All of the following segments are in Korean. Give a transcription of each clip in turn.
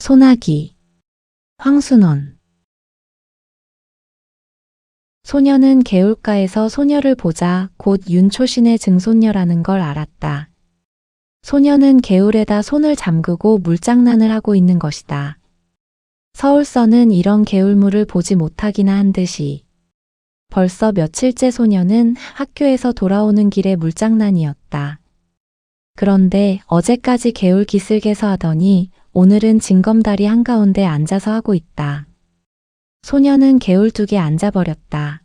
소나기. 황순원. 소녀는 개울가에서 소녀를 보자 곧 윤초신의 증손녀라는 걸 알았다. 소녀는 개울에다 손을 잠그고 물장난을 하고 있는 것이다. 서울서는 이런 개울물을 보지 못하기나 한 듯이. 벌써 며칠째 소녀는 학교에서 돌아오는 길에 물장난이었다. 그런데 어제까지 개울 기슭에서 하더니 오늘은 징검다리 한가운데 앉아서 하고 있다. 소녀는 개울둑에 앉아버렸다.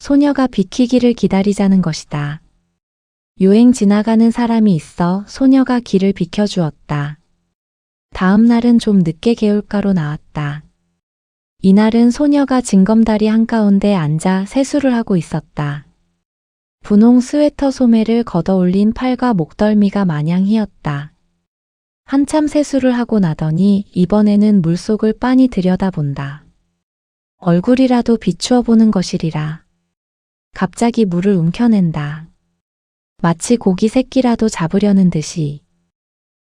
소녀가 비키기를 기다리자는 것이다. 요행 지나가는 사람이 있어 소녀가 길을 비켜주었다. 다음 날은 좀 늦게 개울가로 나왔다. 이날은 소녀가 징검다리 한가운데 앉아 세수를 하고 있었다. 분홍 스웨터 소매를 걷어올린 팔과 목덜미가 마냥 휘었다. 한참 세수를 하고 나더니 이번에는 물속을 빤히 들여다본다. 얼굴이라도 비추어 보는 것이리라. 갑자기 물을 움켜낸다. 마치 고기 새끼라도 잡으려는 듯이.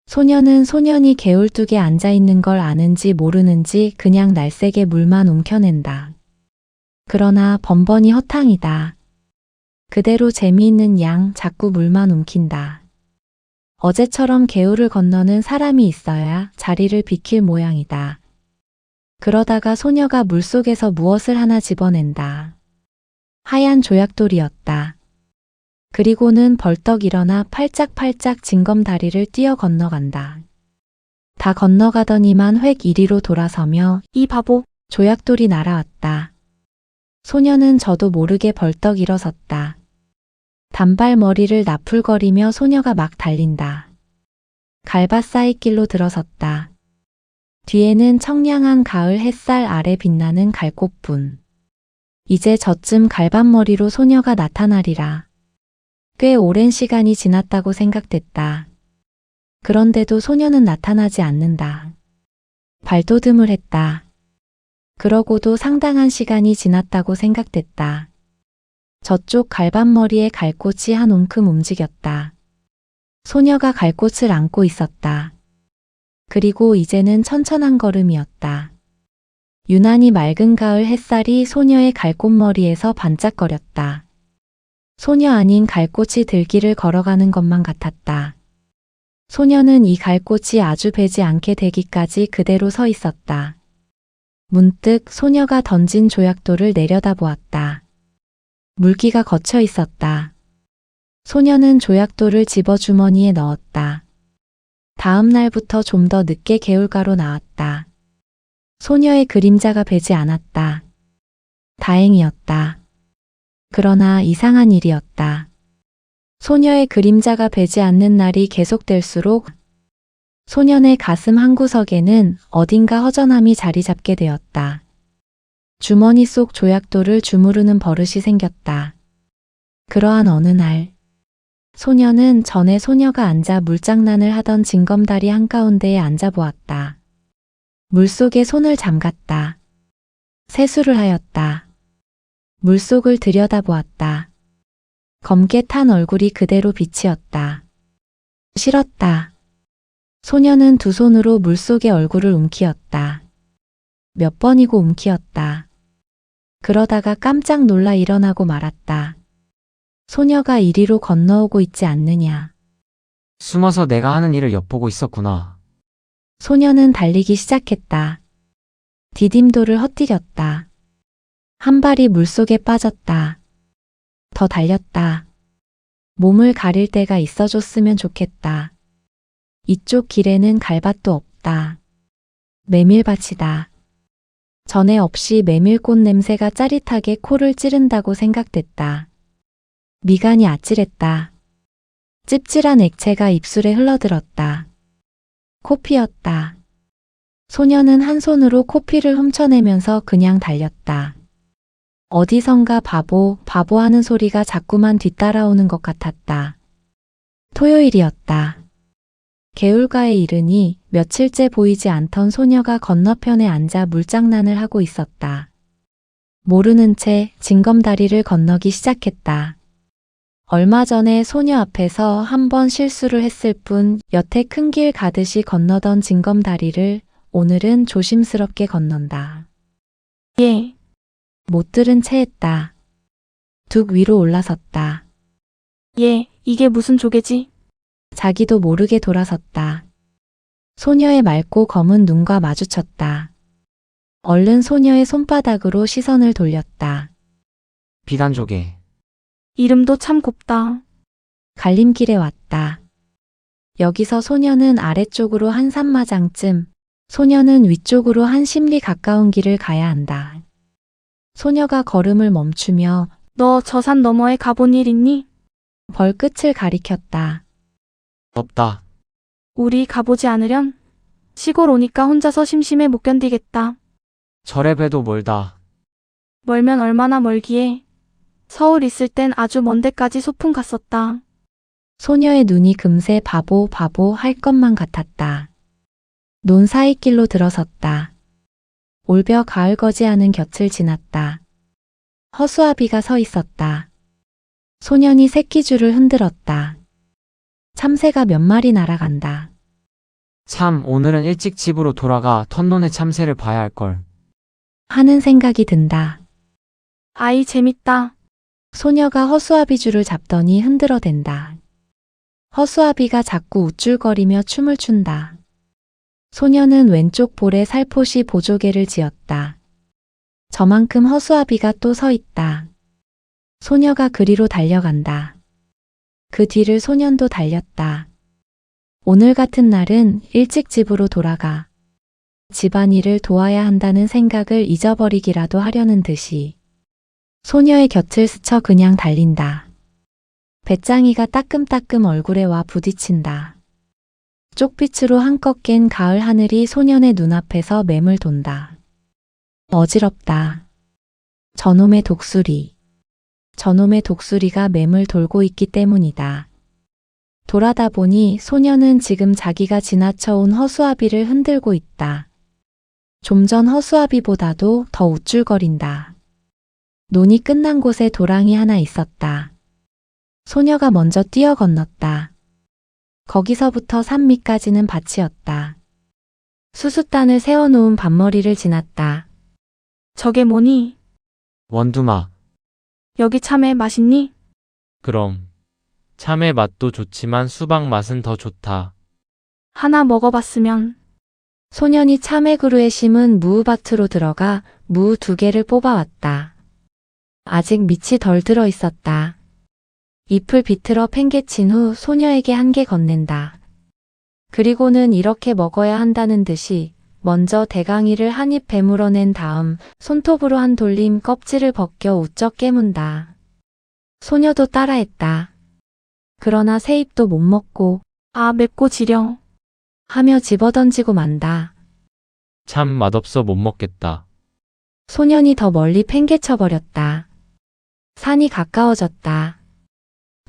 소녀는 소년이 개울둑에 앉아있는 걸 아는지 모르는지 그냥 날쌔게 물만 움켜낸다. 그러나 번번이 허탕이다. 그대로 재미있는 양 자꾸 물만 움킨다. 어제처럼 개울을 건너는 사람이 있어야 자리를 비킬 모양이다. 그러다가 소녀가 물속에서 무엇을 하나 집어낸다. 하얀 조약돌이었다. 그리고는 벌떡 일어나 팔짝팔짝 징검다리를 뛰어 건너간다. 다 건너가더니만 획 이리로 돌아서며 이 바보! 조약돌이 날아왔다. 소녀는 저도 모르게 벌떡 일어섰다. 단발머리를 나풀거리며 소녀가 막 달린다. 갈바사이길로 들어섰다. 뒤에는 청량한 가을 햇살 아래 빛나는 갈꽃분. 이제 저쯤 갈반머리로 소녀가 나타나리라. 꽤 오랜 시간이 지났다고 생각됐다. 그런데도 소녀는 나타나지 않는다. 발돋움을 했다. 그러고도 상당한 시간이 지났다고 생각됐다. 저쪽 갈반머리에 갈꽃이 한 움큼 움직였다. 소녀가 갈꽃을 안고 있었다. 그리고 이제는 천천한 걸음이었다. 유난히 맑은 가을 햇살이 소녀의 갈꽃머리에서 반짝거렸다. 소녀 아닌 갈꽃이 들길을 걸어가는 것만 같았다. 소녀는 이 갈꽃이 아주 배지 않게 되기까지 그대로 서 있었다. 문득 소녀가 던진 조약돌을 내려다보았다. 물기가 거쳐 있었다. 소녀는 조약돌을 집어 주머니에 넣었다. 다음 날부터 좀 더 늦게 개울가로 나왔다. 소녀의 그림자가 배지 않았다. 다행이었다. 그러나 이상한 일이었다. 소녀의 그림자가 배지 않는 날이 계속될수록 소년의 가슴 한구석에는 어딘가 허전함이 자리 잡게 되었다. 주머니 속 조약돌을 주무르는 버릇이 생겼다. 그러한 어느 날, 소녀는 전에 소녀가 앉아 물장난을 하던 징검다리 한가운데에 앉아보았다. 물속에 손을 잠갔다. 세수를 하였다. 물속을 들여다보았다. 검게 탄 얼굴이 그대로 비치었다. 싫었다. 소녀는 두 손으로 물속의 얼굴을 움키었다. 몇 번이고 움키었다. 그러다가 깜짝 놀라 일어나고 말았다. 소녀가 이리로 건너오고 있지 않느냐. 숨어서 내가 하는 일을 엿보고 있었구나. 소녀는 달리기 시작했다. 디딤돌을 헛디뎠다. 한 발이 물속에 빠졌다. 더 달렸다. 몸을 가릴 데가 있어줬으면 좋겠다. 이쪽 길에는 갈밭도 없다. 메밀밭이다. 전에 없이 메밀꽃 냄새가 짜릿하게 코를 찌른다고 생각됐다. 미간이 아찔했다. 찝찝한 액체가 입술에 흘러들었다. 코피였다. 소녀는 한 손으로 코피를 훔쳐내면서 그냥 달렸다. 어디선가 바보 하는 소리가 자꾸만 뒤따라오는 것 같았다. 토요일이었다. 개울가에 이르니 며칠째 보이지 않던 소녀가 건너편에 앉아 물장난을 하고 있었다. 모르는 채 징검다리를 건너기 시작했다. 얼마 전에 소녀 앞에서 한 번 실수를 했을 뿐 여태 큰 길 가듯이 건너던 징검다리를 오늘은 조심스럽게 건넌다. 예. 못 들은 채 했다. 둑 위로 올라섰다. 예, 이게 무슨 조개지? 자기도 모르게 돌아섰다. 소녀의 맑고 검은 눈과 마주쳤다. 얼른 소녀의 손바닥으로 시선을 돌렸다. 비단조개. 이름도 참 곱다. 갈림길에 왔다. 여기서 소녀는 아래쪽으로 한 산마장쯤, 소녀는 위쪽으로 한 심리 가까운 길을 가야 한다. 소녀가 걸음을 멈추며 너 저 산 너머에 가본 일 있니? 벌끝을 가리켰다. 없다. 우리 가보지 않으련? 시골 오니까 혼자서 심심해 못 견디겠다. 절에 배도 멀다. 멀면 얼마나 멀기에. 서울 있을 땐 아주 먼 데까지 소풍 갔었다. 소녀의 눈이 금세 바보 할 것만 같았다. 논 사이길로 들어섰다. 올벼 가을 거지하는 곁을 지났다. 허수아비가 서 있었다. 소년이 새끼줄을 흔들었다. 참새가 몇 마리 날아간다. 참, 오늘은 일찍 집으로 돌아가 턴논의 참새를 봐야 할걸. 하는 생각이 든다. 아이 재밌다. 소녀가 허수아비 줄을 잡더니 흔들어댄다. 허수아비가 자꾸 우쭐거리며 춤을 춘다. 소녀는 왼쪽 볼에 살포시 보조개를 지었다. 저만큼 허수아비가 또 서 있다. 소녀가 그리로 달려간다. 그 뒤를 소년도 달렸다. 오늘 같은 날은 일찍 집으로 돌아가 집안일을 도와야 한다는 생각을 잊어버리기라도 하려는 듯이 소녀의 곁을 스쳐 그냥 달린다. 배짱이가 따끔따끔 얼굴에 와 부딪힌다. 쪽빛으로 한껏 깬 가을 하늘이 소년의 눈앞에서 맴을 돈다. 어지럽다. 저놈의 독수리. 저놈의 독수리가 맴을 돌고 있기 때문이다. 돌아다 보니 소녀는 지금 자기가 지나쳐온 허수아비를 흔들고 있다. 좀 전 허수아비보다도 더 우쭐거린다. 논이 끝난 곳에 도랑이 하나 있었다. 소녀가 먼저 뛰어 건넜다. 거기서부터 산 밑까지는 밭이었다. 수숫단을 세워놓은 밭머리를 지났다. 저게 뭐니? 원두막. 여기 참외 맛있니? 그럼. 참외 맛도 좋지만 수박 맛은 더 좋다. 하나 먹어봤으면. 소년이 참외그루에 심은 무우밭으로 들어가 무우 2개를 뽑아왔다. 아직 밑이 덜 들어 있었다. 잎을 비틀어 팽개친 후 소녀에게 1개 건넨다. 그리고는 이렇게 먹어야 한다는 듯이 먼저 대강이를 한 입 베물어낸 다음 손톱으로 한 돌림 껍질을 벗겨 우쩍 깨문다. 소녀도 따라했다. 그러나 새 입도 못 먹고 아, 맵고 지려. 하며 집어던지고 만다. 참 맛없어 못 먹겠다. 소년이 더 멀리 팽개쳐버렸다. 산이 가까워졌다.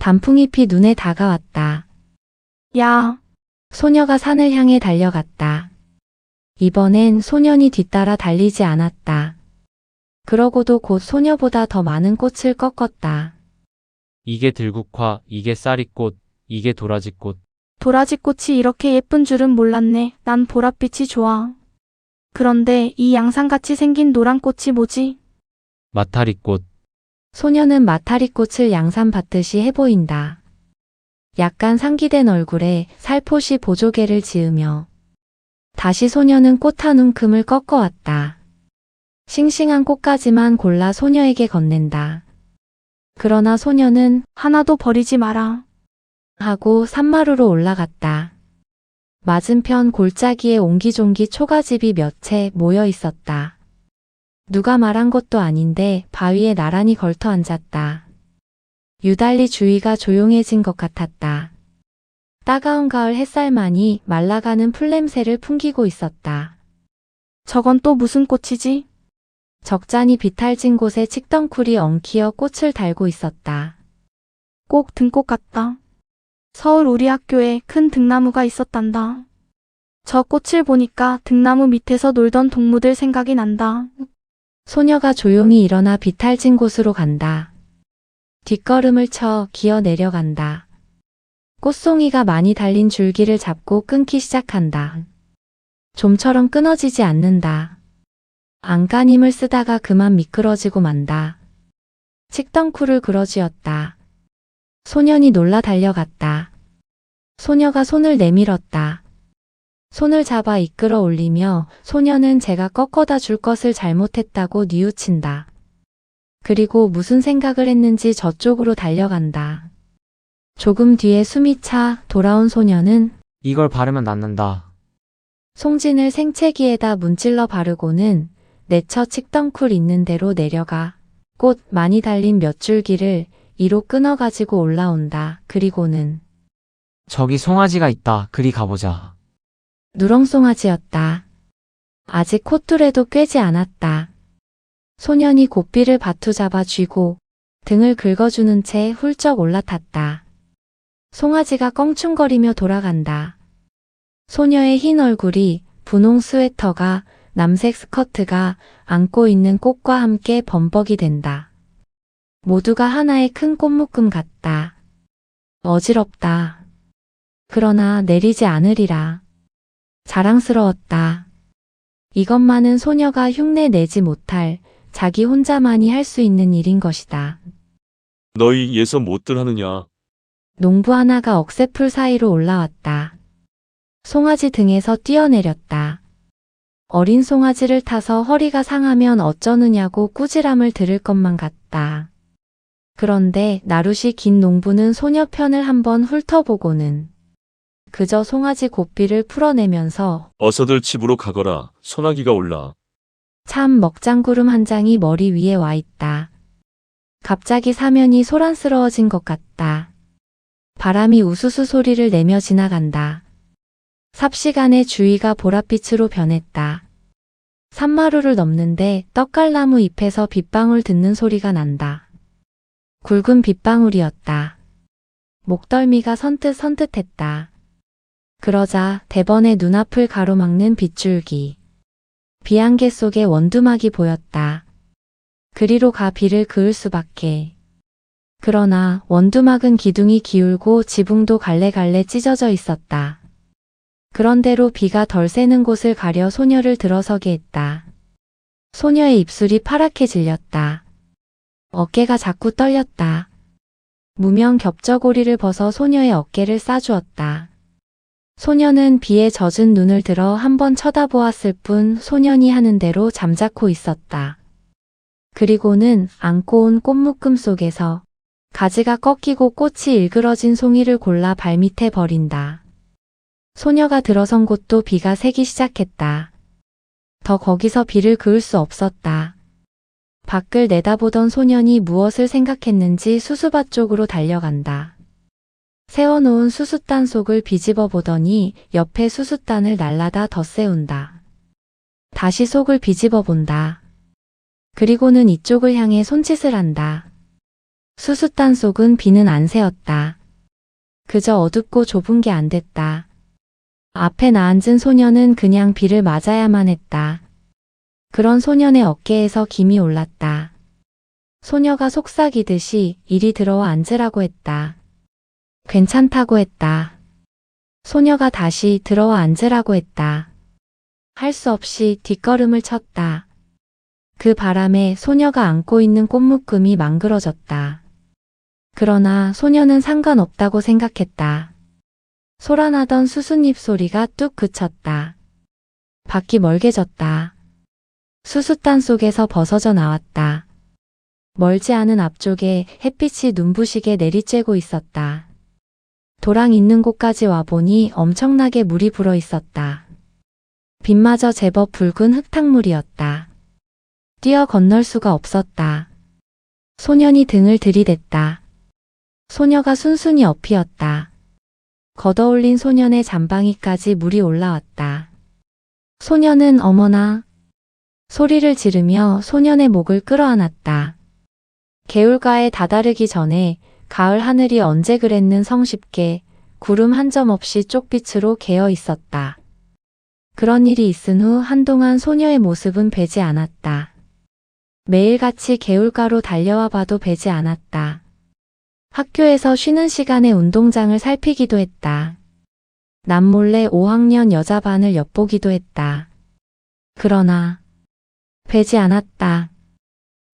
단풍잎이 눈에 다가왔다. 야, 소녀가 산을 향해 달려갔다. 이번엔 소년이 뒤따라 달리지 않았다. 그러고도 곧 소녀보다 더 많은 꽃을 꺾었다. 이게 들국화, 이게 쌀이꽃, 이게 도라지꽃. 도라지꽃이 이렇게 예쁜 줄은 몰랐네. 난 보랏빛이 좋아. 그런데 이 양상같이 생긴 노란 꽃이 뭐지? 마타리꽃. 소녀는 마타리꽃을 양산 받듯이 해보인다. 약간 상기된 얼굴에 살포시 보조개를 지으며 다시 소녀는 꽃 한 움큼을 꺾어왔다. 싱싱한 꽃까지만 골라 소녀에게 건넨다. 그러나 소녀는 하나도 버리지 마라. 하고 산마루로 올라갔다. 맞은편 골짜기에 옹기종기 초가집이 몇 채 모여 있었다. 누가 말한 것도 아닌데 바위에 나란히 걸터 앉았다. 유달리 주위가 조용해진 것 같았다. 따가운 가을 햇살만이 말라가는 풀냄새를 풍기고 있었다. 저건 또 무슨 꽃이지? 적잖이 비탈진 곳에 칡덩쿨이 엉키어 꽃을 달고 있었다. 꼭 등꽃 같다. 서울 우리 학교에 큰 등나무가 있었단다. 저 꽃을 보니까 등나무 밑에서 놀던 동무들 생각이 난다. 소녀가 조용히 일어나 비탈진 곳으로 간다. 뒷걸음을 쳐 기어 내려간다. 꽃송이가 많이 달린 줄기를 잡고 끊기 시작한다. 좀처럼 끊어지지 않는다. 안간힘을 쓰다가 그만 미끄러지고 만다. 칙덩쿨을 그러쥐었다. 소년이 놀라 달려갔다. 소녀가 손을 내밀었다. 손을 잡아 이끌어 올리며 소녀는 제가 꺾어다 줄 것을 잘못했다고 뉘우친다. 그리고 무슨 생각을 했는지 저쪽으로 달려간다. 조금 뒤에 숨이 차 돌아온 소녀는 이걸 바르면 낫는다. 송진을 생채기에다 문질러 바르고는 내처 칡덩쿨 있는 대로 내려가 꽃 많이 달린 몇 줄기를 이로 끊어가지고 올라온다. 그리고는 저기 송아지가 있다. 그리 가보자. 누렁송아지였다. 아직 콧뚜레도 꿰지 않았다. 소년이 고삐를 바투잡아 쥐고 등을 긁어주는 채 훌쩍 올라탔다. 송아지가 껑충거리며 돌아간다. 소녀의 흰 얼굴이 분홍 스웨터가 남색 스커트가 안고 있는 꽃과 함께 범벅이 된다. 모두가 하나의 큰 꽃묶음 같다. 어지럽다. 그러나 내리지 않으리라. 자랑스러웠다. 이것만은 소녀가 흉내 내지 못할 자기 혼자만이 할 수 있는 일인 것이다. 너희 예서 못들 하느냐? 농부 하나가 억새풀 사이로 올라왔다. 송아지 등에서 뛰어내렸다. 어린 송아지를 타서 허리가 상하면 어쩌느냐고 꾸지람을 들을 것만 같다. 그런데 나룻이 긴 농부는 소녀 편을 한번 훑어보고는 그저 송아지 고삐를 풀어내면서 어서들 집으로 가거라. 소나기가 올라. 참 먹장구름 한 장이 머리 위에 와 있다. 갑자기 사면이 소란스러워진 것 같다. 바람이 우수수 소리를 내며 지나간다. 삽시간에 주위가 보랏빛으로 변했다. 산마루를 넘는데 떡갈나무 잎에서 빗방울 듣는 소리가 난다. 굵은 빗방울이었다. 목덜미가 선뜻선뜻했다. 그러자 대번에 눈앞을 가로막는 빗줄기. 비안개 속에 원두막이 보였다. 그리로 가 비를 그을 수밖에. 그러나 원두막은 기둥이 기울고 지붕도 갈래갈래 찢어져 있었다. 그런대로 비가 덜 새는 곳을 가려 소녀를 들어서게 했다. 소녀의 입술이 파랗게 질렸다. 어깨가 자꾸 떨렸다. 무명 겹저고리를 벗어 소녀의 어깨를 싸주었다. 소녀는 비에 젖은 눈을 들어 한번 쳐다보았을 뿐 소년이 하는 대로 잠자코 있었다. 그리고는 안고 온 꽃묶음 속에서 가지가 꺾이고 꽃이 일그러진 송이를 골라 발밑에 버린다. 소녀가 들어선 곳도 비가 새기 시작했다. 더 거기서 비를 그을 수 없었다. 밖을 내다보던 소년이 무엇을 생각했는지 수수밭 쪽으로 달려간다. 세워놓은 수숫단 속을 비집어 보더니 옆에 수숫단을 날라다 덧세운다. 다시 속을 비집어 본다. 그리고는 이쪽을 향해 손짓을 한다. 수숫단 속은 비는 안 새었다. 그저 어둡고 좁은 게 안 됐다. 앞에 나앉은 소녀는 그냥 비를 맞아야만 했다. 그런 소년의 어깨에서 김이 올랐다. 소녀가 속삭이듯이 이리 들어와 앉으라고 했다. 괜찮다고 했다. 소녀가 다시 들어와 앉으라고 했다. 할 수 없이 뒷걸음을 쳤다. 그 바람에 소녀가 안고 있는 꽃묶음이 망그러졌다. 그러나 소녀는 상관없다고 생각했다. 소란하던 수숫잎 소리가 뚝 그쳤다. 밖이 멀게졌다. 수숫단 속에서 벗어져 나왔다. 멀지 않은 앞쪽에 햇빛이 눈부시게 내리쬐고 있었다. 도랑 있는 곳까지 와보니 엄청나게 물이 불어 있었다. 빛마저 제법 붉은 흙탕물이었다. 뛰어 건널 수가 없었다. 소년이 등을 들이댔다. 소녀가 순순히 엎이었다. 걷어올린 소년의 잠방이까지 물이 올라왔다. 소년은 어머나 소리를 지르며 소년의 목을 끌어안았다. 개울가에 다다르기 전에 가을 하늘이 언제 그랬는 성쉽게 구름 한 점 없이 쪽빛으로 개어 있었다. 그런 일이 있은 후 한동안 소녀의 모습은 뵈지 않았다. 매일같이 개울가로 달려와 봐도 뵈지 않았다. 학교에서 쉬는 시간에 운동장을 살피기도 했다. 남몰래 5학년 여자 반을 엿보기도 했다. 그러나 되지 않았다.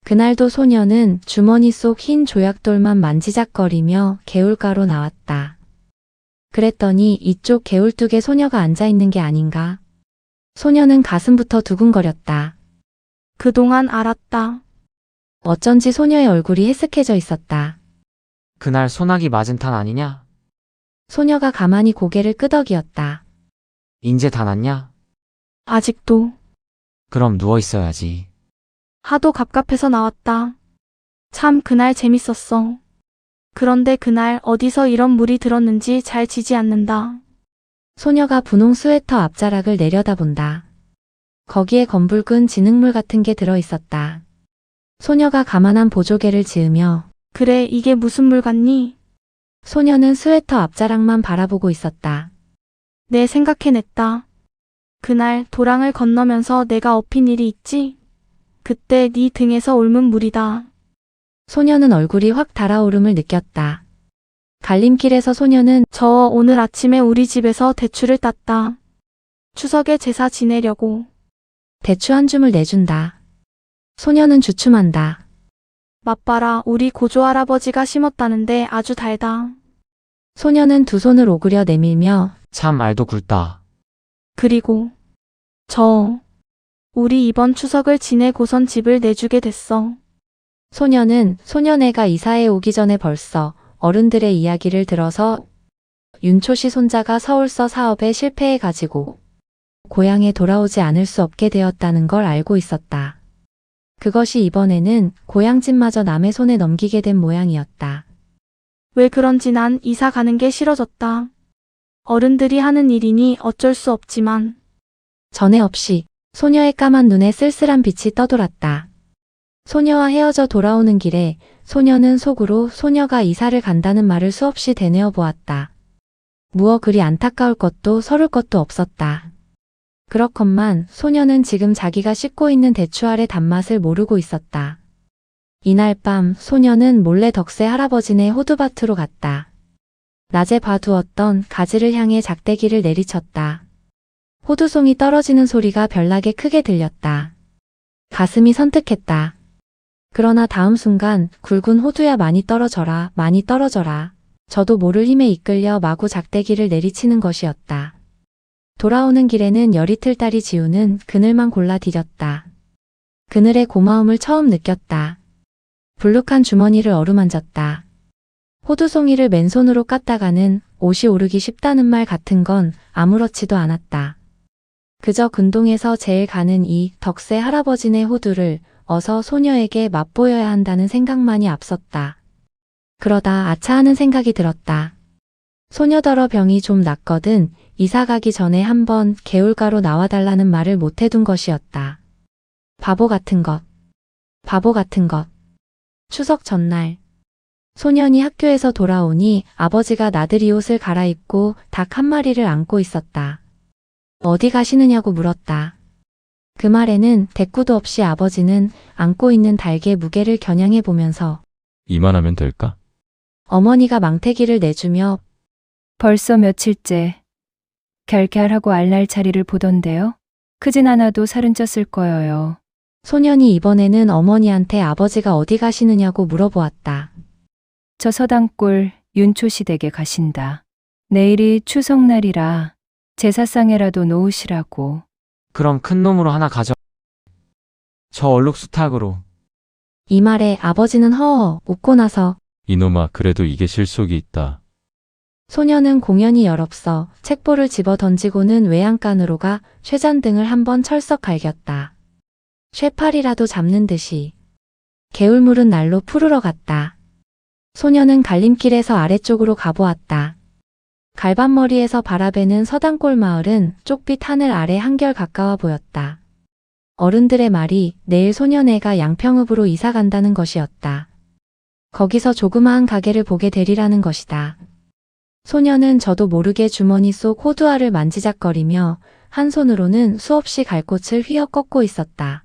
그날도 소녀는 주머니 속 흰 조약돌만 만지작거리며 개울가로 나왔다. 그랬더니 이쪽 개울뚝에 소녀가 앉아있는 게 아닌가. 소녀는 가슴부터 두근거렸다. 그동안 알았다. 어쩐지 소녀의 얼굴이 해쓱해져 있었다. 그날 소나기 맞은 탄 아니냐? 소녀가 가만히 고개를 끄덕이었다. 인제 다 났냐? 아직도 그럼 누워 있어야지. 하도 갑갑해서 나왔다. 참 그날 재밌었어. 그런데 그날 어디서 이런 물이 들었는지 잘 지지 않는다. 소녀가 분홍 스웨터 앞자락을 내려다본다. 거기에 검붉은 진흙물 같은 게 들어있었다. 소녀가 가만한 보조개를 지으며 그래, 이게 무슨 물 같니? 소녀는 스웨터 앞자락만 바라보고 있었다. 내 생각해냈다. 그날 도랑을 건너면서 내가 업힌 일이 있지? 그때 네 등에서 옮은 물이다. 소녀는 얼굴이 확 달아오름을 느꼈다. 갈림길에서 소녀는 저 오늘 아침에 우리 집에서 대추를 땄다. 추석에 제사 지내려고. 대추 한 줌을 내준다. 소녀는 주춤한다. 맛봐라, 우리 고조할아버지가 심었다는데 아주 달다. 소녀는 두 손을 오그려 내밀며 참 알도 굵다. 그리고 우리 이번 추석을 지내고선 집을 내주게 됐어. 소녀는 소녀네가 이사해 오기 전에 벌써 어른들의 이야기를 들어서 윤초 씨 손자가 서울서 사업에 실패해가지고 고향에 돌아오지 않을 수 없게 되었다는 걸 알고 있었다. 그것이 이번에는 고향집마저 남의 손에 넘기게 된 모양이었다. 왜 그런지 난 이사 가는 게 싫어졌다. 어른들이 하는 일이니 어쩔 수 없지만 전에 없이 소녀의 까만 눈에 쓸쓸한 빛이 떠돌았다. 소녀와 헤어져 돌아오는 길에 소녀는 속으로 소녀가 이사를 간다는 말을 수없이 되뇌어 보았다. 무어 그리 안타까울 것도 서를 것도 없었다. 그렇건만 소녀는 지금 자기가 씻고 있는 대추 알의 단맛을 모르고 있었다. 이날 밤 소녀는 몰래 덕세 할아버지네 호두밭으로 갔다. 낮에 봐두었던 가지를 향해 작대기를 내리쳤다. 호두송이 떨어지는 소리가 별나게 크게 들렸다. 가슴이 선뜩했다. 그러나 다음 순간 굵은 호두야 많이 떨어져라, 많이 떨어져라. 저도 모를 힘에 이끌려 마구 작대기를 내리치는 것이었다. 돌아오는 길에는 열이틀 딸이 지우는 그늘만 골라 디뎠다. 그늘의 고마움을 처음 느꼈다. 불룩한 주머니를 어루만졌다. 호두송이를 맨손으로 깠다가는 옷이 오르기 쉽다는 말 같은 건 아무렇지도 않았다. 그저 근동에서 제일 가는 이 덕세 할아버지네 호두를 어서 소녀에게 맛보여야 한다는 생각만이 앞섰다. 그러다 아차 하는 생각이 들었다. 소녀더러 병이 좀 낫거든 이사 가기 전에 한번 개울가로 나와달라는 말을 못 해둔 것이었다. 바보 같은 것. 바보 같은 것. 추석 전날. 소년이 학교에서 돌아오니 아버지가 나들이 옷을 갈아입고 닭 한 마리를 안고 있었다. 어디 가시느냐고 물었다. 그 말에는 대꾸도 없이 아버지는 안고 있는 닭의 무게를 겨냥해 보면서 이만하면 될까? 어머니가 망태기를 내주며 벌써 며칠째 결결하고 알날 자리를 보던데요. 크진 않아도 살은 쪘을 거예요. 소년이 이번에는 어머니한테 아버지가 어디 가시느냐고 물어보았다. 저 서당골 윤초시댁에 가신다. 내일이 추석날이라 제사상에라도 놓으시라고. 그럼 큰 놈으로 하나 가져. 저 얼룩수탉으로. 이 말에 아버지는 허허 웃고 나서 이놈아, 그래도 이게 실속이 있다. 소녀는 공연히 열없어 책보를 집어 던지고는 외양간으로 가 쇠잔등을 한번 철썩 갈겼다. 쇠팔이라도 잡는 듯이. 개울물은 날로 푸르러 갔다. 소녀는 갈림길에서 아래쪽으로 가보았다. 갈반머리에서 바라보는 서당골 마을은 쪽빛 하늘 아래 한결 가까워 보였다. 어른들의 말이 내일 소녀네가 양평읍으로 이사 간다는 것이었다. 거기서 조그마한 가게를 보게 되리라는 것이다. 소녀는 저도 모르게 주머니 속 호두알을 만지작거리며 한 손으로는 수없이 갈꽃을 휘어 꺾고 있었다.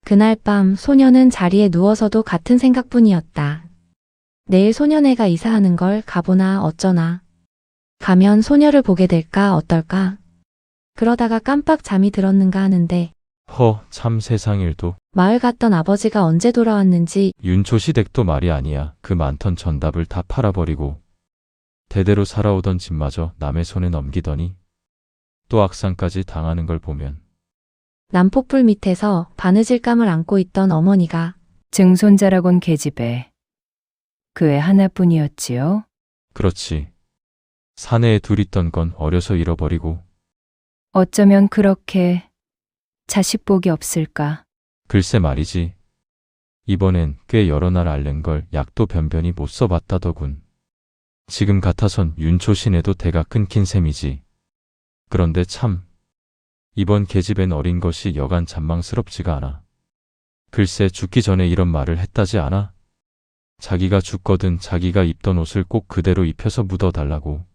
그날 밤 소녀는 자리에 누워서도 같은 생각뿐이었다. 내일 소녀네가 이사하는 걸 가보나 어쩌나. 가면 소녀를 보게 될까 어떨까? 그러다가 깜빡 잠이 들었는가 하는데 참 세상 일도. 마을 갔던 아버지가 언제 돌아왔는지 윤초시댁도 말이 아니야. 그 많던 전답을 다 팔아버리고 대대로 살아오던 집마저 남의 손에 넘기더니 또 악상까지 당하는 걸 보면 난폭불 밑에서 바느질감을 안고 있던 어머니가 증손자라곤 계집애. 그 애 하나뿐이었지요. 그렇지. 사내에 둘 있던 건 어려서 잃어버리고 어쩌면 그렇게 자식 복이 없을까. 글쎄 말이지. 이번엔 꽤 여러 날 앓는 걸 약도 변변히 못 써봤다더군. 지금 같아선 윤초신에도 대가 끊긴 셈이지. 그런데 참 이번 계집엔 어린 것이 여간 잔망스럽지가 않아. 글쎄 죽기 전에 이런 말을 했다지 않아? 자기가 죽거든 자기가 입던 옷을 꼭 그대로 입혀서 묻어달라고.